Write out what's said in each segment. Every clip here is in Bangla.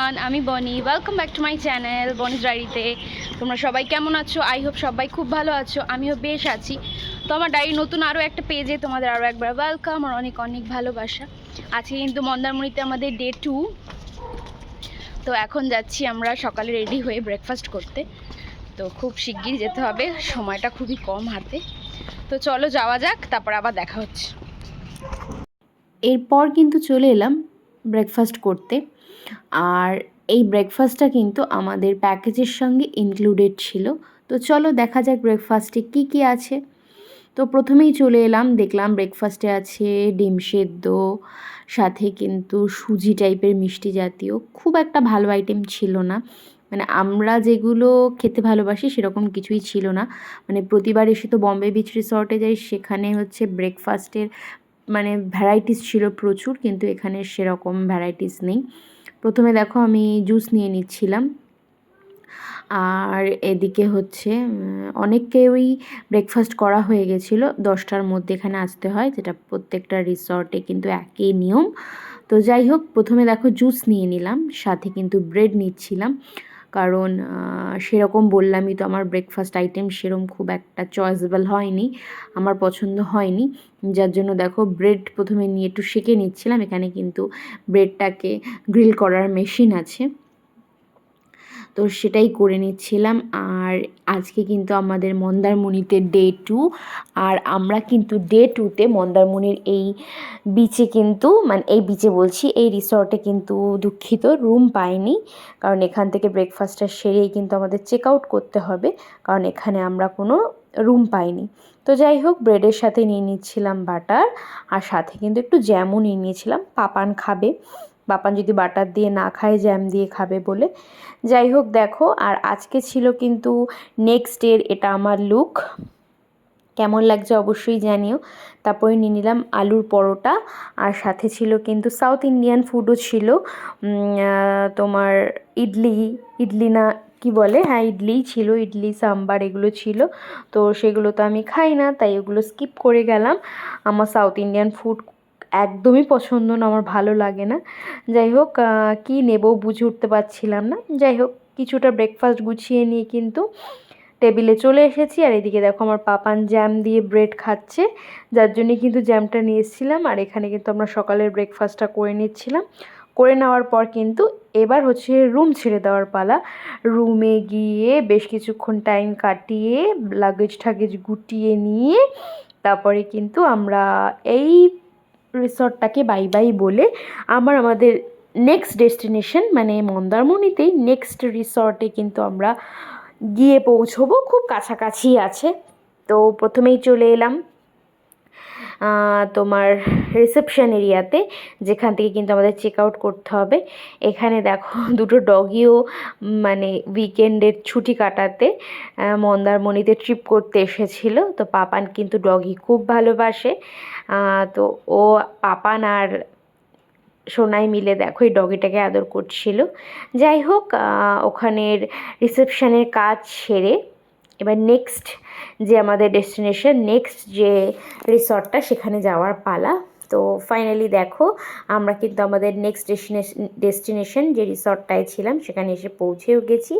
এভরিওয়ান, আমি Boni. Welcome back to my channel Boni's ডায়েরিতে। তোমরা সবাই কেমন আছো? আই হোপ সবাই খুব ভালো আছো, আমিও বেশ আছি। তো আমার ডায়েরি নতুন আরও একটা পেজে তোমাদের আরও একবার ওয়েলকাম আর অনেক অনেক ভালোবাসা। আজকে কিন্তু মন্দারমণিতে আমাদের ডে 2। তো এখন যাচ্ছি আমরা সকালে রেডি হয়ে ব্রেকফাস্ট করতে। তো খুব শিগগির যেতে হবে, সময়টা খুবই কম হাতে। তো চলো যাওয়া যাক, তারপর আবার দেখা হচ্ছে। এরপর কিন্তু চলে এলাম ব্রেকফাস্ট করতে। আর এই ব্রেকফাস্টটা কিন্তু আমাদের প্যাকেজের সঙ্গে ইনক্লুডেড ছিল। তো চলো দেখা যাক ব্রেকফাস্টে কি কি আছে। তো প্রথমেই চলে এলাম, দেখলাম ব্রেকফাস্টে আছে ডিম সেদ্ধ, সাথে কিন্তু সুজি টাইপের মিষ্টি জাতীয়। খুব একটা ভালো আইটেম ছিল না, মানে আমরা যেগুলো খেতে ভালোবাসি সেরকম কিছুই ছিল না। মানে প্রতিবার এসে তো বম্বে বিচ রিসর্টে যাই, সেখানে হচ্ছে ব্রেকফাস্টের মানে ভ্যারাইটিস ছিল প্রচুর, কিন্তু এখানে সেরকম ভ্যারাইটিস নেই। প্রথমে দেখো আমি জুস নিয়ে নিচ্ছিলাম, আর এদিকে হচ্ছে অনেককেই ব্রেকফাস্ট করা হয়ে গেছিলো। 10টার মধ্যে এখানে আসতে হয়, যেটা প্রত্যেকটা রিসর্টে কিন্তু একই নিয়ম। তো যাই হোক, প্রথমে দেখো জুস নিয়ে নিলাম, সাথে কিন্তু ব্রেড নিচ্ছিলাম, কারণ সেরকম বললামই তো আমার ব্রেকফাস্ট আইটেম সেরকম খুব একটা চয়েসেবল হয়নি, আমার পছন্দ হয়নি। যার জন্য দেখো ব্রেড প্রথমে নিয়ে একটু সেঁকে নিচ্ছিলাম। এখানে কিন্তু ব্রেডটাকে গ্রিল করার মেশিন আছে, তো সেটাই করে নিচ্ছিলাম। আর আজকে কিন্তু আমাদের মন্দারমণিতে ডে 2, আর আমরা কিন্তু ডে 2তে মন্দারমণির এই বিচে কিন্তু, মানে এই বিচে বলছি, এই রিসর্টে কিন্তু দুঃখিত রুম পাইনি, কারণ এখান থেকে ব্রেকফাস্টটা সেরেই কিন্তু আমাদের চেক আউট করতে হবে, কারণ এখানে আমরা কোনো রুম পাইনি। তো যাই হোক, ব্রেডের সাথে নিয়ে নিচ্ছিলাম বাটার, আর সাথে কিন্তু একটু জ্যামও নিয়ে নিয়েছিলাম। পাপান খাবে, পাপান যদি বাটার দিয়ে না খায় জ্যাম দিয়ে খাবে বলে। যাই হোক দেখো, আর আজকে ছিল কিন্তু নেক্সট ডের এটা আমার লুক, কেমন লাগছে অবশ্যই জানিও। তারপরে নিয়ে নিলাম আলুর পরোটা, আর সাথে ছিল কিন্তু সাউথ ইন্ডিয়ান ফুডও ছিল, তোমার ইডলি, ইডলি না কি বলে, হ্যাঁ ইডলিই ছিল, ইডলি সাম্বার এগুলো ছিল। তো সেগুলো তো আমি খাই না, তাই ওগুলো স্কিপ করে গেলাম। আমার সাউথ ইন্ডিয়ান ফুড একদমই পছন্দ না, আমার ভালো লাগে না। যাই হোক, কী নেব বুঝে উঠতে পারছিলাম না। যাই হোক, কিছুটা ব্রেকফাস্ট গুছিয়ে নিয়ে কিন্তু টেবিলে চলে এসেছি। আর এদিকে দেখো আমার পাপান জ্যাম দিয়ে ব্রেড খাচ্ছে, যার জন্যে কিন্তু জ্যামটা নিয়ে এসেছিলাম। আর এখানে কিন্তু আমরা সকালের ব্রেকফাস্টটা করে নিচ্ছিলাম। করে নেওয়ার পর কিন্তু এবার হচ্ছে রুম ছেড়ে দেওয়ার পালা। রুমে গিয়ে বেশ কিছুক্ষণ টাইম কাটিয়ে লাগেজ ঠাগেজ গুটিয়ে নিয়ে তারপরে কিন্তু আমরা এই রিসর্টটাকে বাই বাই বলে আমাদের নেক্সট ডেস্টিনেশন মানে মন্দারমণিতেই নেক্সট রিসর্টে কিন্তু আমরা গিয়ে পৌঁছবো, খুব কাছাকাছি আছে। তো প্রথমেই চলে এলাম তোমার রিসেপশন এরিয়াতে, যেখান থেকে কিন্তু আমাদের চেক আউট করতে হবে। এখানে দেখো দুটো ডগিও মানে উইকেন্ডের ছুটি কাটাতে মন্দারমণিতে ট্রিপ করতে এসেছিলো। তো পাপান কিন্তু ডগি খুব ভালোবাসে, তো ও পাপান আর সোনাই মিলে দেখো এই ডগিটাকে আদর করছিল। যাই হোক, ওখানের রিসেপশনের কাজ সেরে এবার নেক্সট যে আমাদের ডেস্টিনেশন, নেক্সট যে রিসর্টটা সেখানে যাওয়ার পালা। তো ফাইনালি দেখো আমরা কিন্তু আমাদের নেক্সট ডেস্টিনেশন যে রিসর্টটায় ছিলাম সেখানে এসে পৌঁছেও গেছি।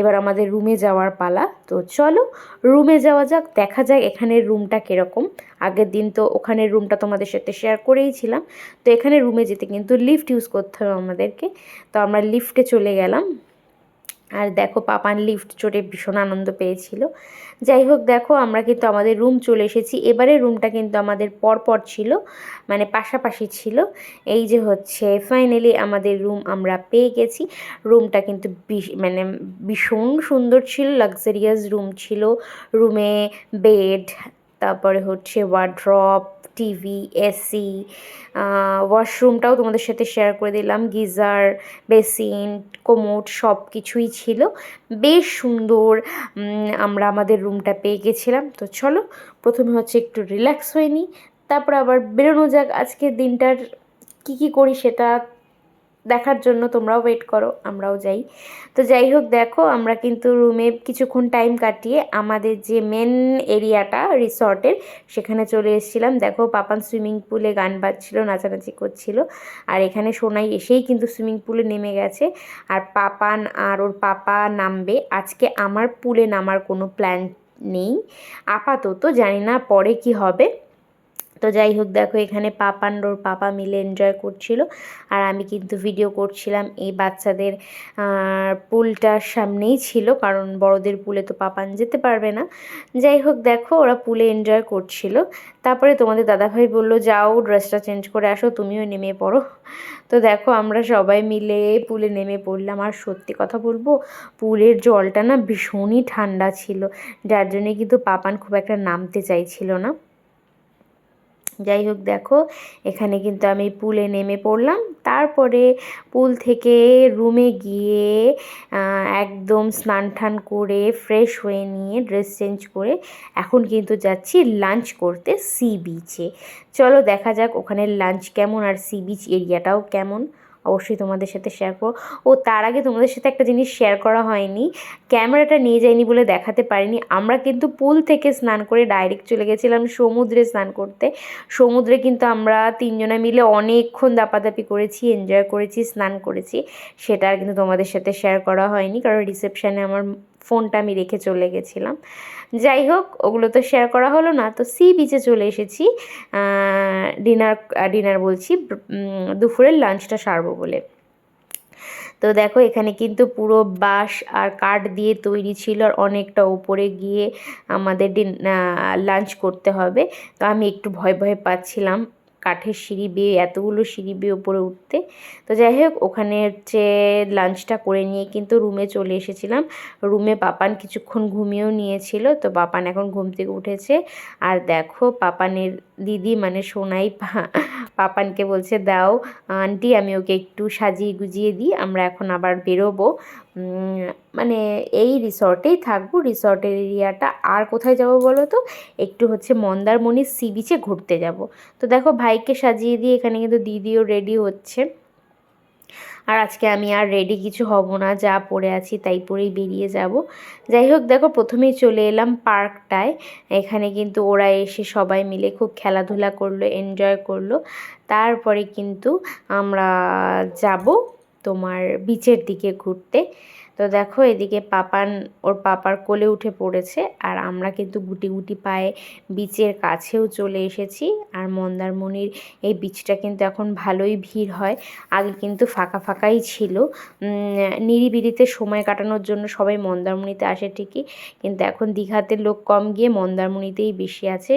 এবার আমাদের রুমে যাওয়ার পালা। তো চলো রুমে যাওয়া যাক, দেখা যাক এখানের রুমটা কীরকম। আগের দিন তো ওখানের রুমটা তোমাদের সাথে শেয়ার করেইছিলাম। তো এখানে রুমে যেতে কিন্তু লিফট ইউজ করতে হবে আমাদেরকে। তো আমরা লিফটে চলে গেলাম, আর দেখো পাপান লিফট চড়ে ভীষণ আনন্দ পেয়েছিল। যাই হোক দেখো, আমরা কিন্তু আমাদের রুম চলে এসেছি। এবারে রুমটা কিন্তু আমাদের পরপর ছিল, মানে পাশাপাশি ছিল। এই যে হচ্ছে ফাইনালি আমাদের রুম আমরা পেয়ে গেছি। রুমটা কিন্তু মানে ভীষণ সুন্দর ছিল, লাক্সারিয়াস রুম ছিল। রুমে বেড, তারপরে হচ্ছে ওয়ার্ড্রপ, টিভি, এসি, ওয়াশরুমটাও তোমাদের সাথে শেয়ার করে দিলাম, গিজার, বেসিন, কোমোড সব কিছুই ছিল। বেশ সুন্দর আমরা আমাদের রুমটা পেয়ে গেছিলাম। তো চলো প্রথমে হচ্ছে একটু রিল্যাক্স হয়ে নিই, তারপর আবার বেরোনো যাক। আজকের দিনটার কী কী করি সেটা দেখার জন্য তোমরাও ওয়েট করো, আমরাও যাই। তো যাই হোক, দেখো আমরা কিন্তু রুমে কিছুক্ষণ টাইম কাটিয়ে আমাদের যে মেন এরিয়াটা রিসর্টের সেখানে চলে এসেছিলাম। দেখো পাপান সুইমিং পুলে গান বাজছিল, নাচানাচি করছিল, আর এখানে সোনাই এসেই কিন্তু সুইমিং পুলে নেমে গেছে। আর পাপান আর ওর পাপা নামবে। আজকে আমার পুলে নামার কোনো প্ল্যান নেই আপাতত, জানি না পরে কি হবে। তো যাই হোক, দেখো এখানে পাপান ওর পাপা মিলে এনজয় করছিল, আর আমি কিন্তু ভিডিও করছিলাম। এই বাচ্চাদের পুলটার সামনেই ছিল, কারণ বড়দের পুলে তো পাপান যেতে পারবে না। যাই হোক, দেখো ওরা পুলে এনজয় করছিল। তারপরে তোমাদের দাদাভাই বললো যাও ড্রেসটা চেঞ্জ করে আসো, তুমিও নেমে পড়ো। তো দেখো আমরা সবাই মিলে পুলে নেমে পড়লাম। আর সত্যি কথা বলবো, পুলের জলটা না ভীষণই ঠান্ডা ছিল, যার জন্যে কিন্তু পাপান খুব একটা নামতে চাইছিল না। যাই হোক, দেখো এখানে কিন্তু আমি পুলে নেমে পড়লাম। তারপরে পুল থেকে রুমে গিয়ে একদম স্নান টান করে ফ্রেশ হয়ে নিয়ে ড্রেস চেঞ্জ করে এখন কিন্তু যাচ্ছি লাঞ্চ করতে সি বিচে। চলো দেখা যাক ওখানে লাঞ্চ কেমন আর সি বিচ এরিয়াটাও কেমন, অবশ্যই তোমাদের সাথে শেয়ার করো। ও তার আগে তোমাদের সাথে একটা জিনিস শেয়ার করা হয়নি, ক্যামেরাটা নিয়ে যাইনি বলে দেখাতে পারিনি। আমরা কিন্তু পুল থেকে স্নান করে ডাইরেক্ট চলে গেছিলাম সমুদ্রে স্নান করতে। সমুদ্রে কিন্তু আমরা তিনজনে মিলে অনেকক্ষণ দাপাদাপি করেছি, এনজয় করেছি, স্নান করেছি। সেটা আর কিন্তু তোমাদের সাথে শেয়ার করা হয়নি, কারণ রিসেপশানে আমার ফোনটা আমি রেখে চলে গেছিলাম। যাই হোক, ওগুলো তো শেয়ার করা হলো না। তো সি বিচে চলে এসেছি ডিনার বলছি, দুপুরের লাঞ্চটা সারবো বলে। তো দেখো এখানে কিন্তু পুরো বাঁশ আর কাঠ দিয়ে তৈরি ছিল, আর অনেকটা উপরে গিয়ে আমাদের লাঞ্চ করতে হবে। তো আমি একটু ভয় ভয় পাচ্ছিলাম কাঠের সিঁড়ি বেয়ে, এতগুলো সিঁড়ি বেয়ে উপরে উঠতে। তো যাই হোক, ওখানে হচ্ছে লাঞ্চটা করে নিয়ে কিন্তু রুমে চলে এসেছিলাম। রুমে পাপান কিছুক্ষণ ঘুমিয়েও নিয়েছিল, তো পাপান এখন ঘুম থেকে উঠেছে। আর দেখো পাপানের দিদি মানে সোনাই পাপানকে বলছে দাও আন্টি আমি ওকে একটু সাজিয়ে গুজিয়ে দিই, আমরা এখন আবার বেরোবো। মানে এই রিসর্টেই থাকবো, রিসর্টের এরিয়াটা। আর কোথায় যাব বলো তো, একটু হচ্ছে মন্দারমণির সি বিচে ঘুরতে যাব। তো দেখো ভাইকে সাজিয়ে দিয়ে এখানে কিন্তু দিদিও রেডি হচ্ছে। আর আজকে আমি আর রেডি কিছু হব না, যা পরে আছি তাই পরেই বেরিয়ে যাব। যাই হোক, দেখো প্রথমেই চলে এলাম পার্কটায়। এখানে কিন্তু ওরা এসে সবাই মিলে খুব খেলাধুলা করলো, এনজয় করলো। তারপরে কিন্তু আমরা যাব তোমার বিচের দিকে ঘুরতে। তো দেখো এদিকে পাপান ওর পাপার কোলে উঠে পড়েছে, আর আমরা কিন্তু গুটি গুটি পায়ে বিচের কাছেও চলে এসেছি। আর মন্দারমণির এই বিচটা কিন্তু এখন ভালোই ভিড় হয়, আগে কিন্তু ফাঁকা ফাঁকাই ছিল। নিরিবিলিতে সময় কাটানোর জন্য সবাই মন্দারমণিতে আসে ঠিকই, কিন্তু এখন দীঘাতে লোক কম গিয়ে মন্দারমণিতেই বেশি আছে।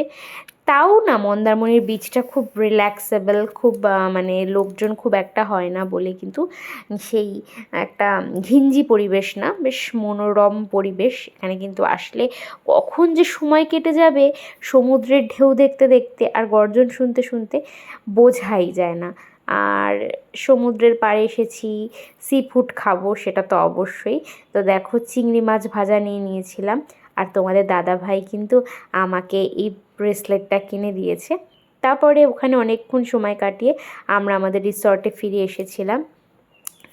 তাও না, মন্দারমণির বিচটা খুব রিল্যাক্সেবল, খুব মানে লোকজন খুব একটা হয় না বলে কিন্তু সেই একটা ঘিঞ্জি পরিবেশ না, বেশ মনোরম পরিবেশ। এখানে কিন্তু আসলে কখন যে সময় কেটে যাবে সমুদ্রের ঢেউ দেখতে দেখতে আর গর্জন শুনতে শুনতে বোঝাই যায় না। আর সমুদ্রের পাড়ে এসেছি, সি ফুড খাবো সেটা তো অবশ্যই। তো দেখো চিংড়ি মাছ ভাজা নিয়ে নিয়েছিলাম, আর তোমাদের দাদা ভাই কিন্তু আমাকে এই ব্রেসলেটটা কিনে দিয়েছে। তারপরে ওখানে অনেকক্ষণ সময় কাটিয়ে আমরা আমাদের রিসর্টে ফিরে এসেছিলাম।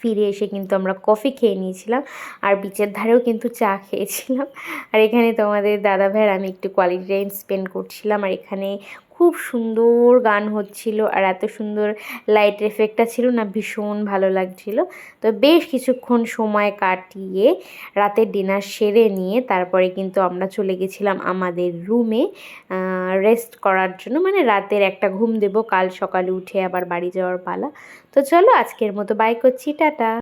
ফিরে এসে কিন্তু আমরা কফি খেয়ে নিয়েছিলাম, আর বিচের ধারেও কিন্তু চা খেয়েছিলাম। আর এখানে তোমাদের দাদা ভাইয়ের আমি একটু কোয়ালিটি টাইম স্পেন্ড করছিলাম। আর এখানে খুব সুন্দর গান হচ্ছিল, আর এত সুন্দর লাইটের এফেক্টটা ছিল না, ভীষণ ভালো লাগছিল। তো বেশ কিছুক্ষণ সময় কাটিয়ে রাতের ডিনার সেরে নিয়ে তারপরে কিন্তু আমরা চলে গেছিলাম আমাদের রুমে রেস্ট করার জন্য, মানে রাতের একটা ঘুম দেবো, কাল সকালে উঠে আবার বাড়ি যাওয়ার পালা। তো চলো আজকের মতো বাই করছি, টাটা।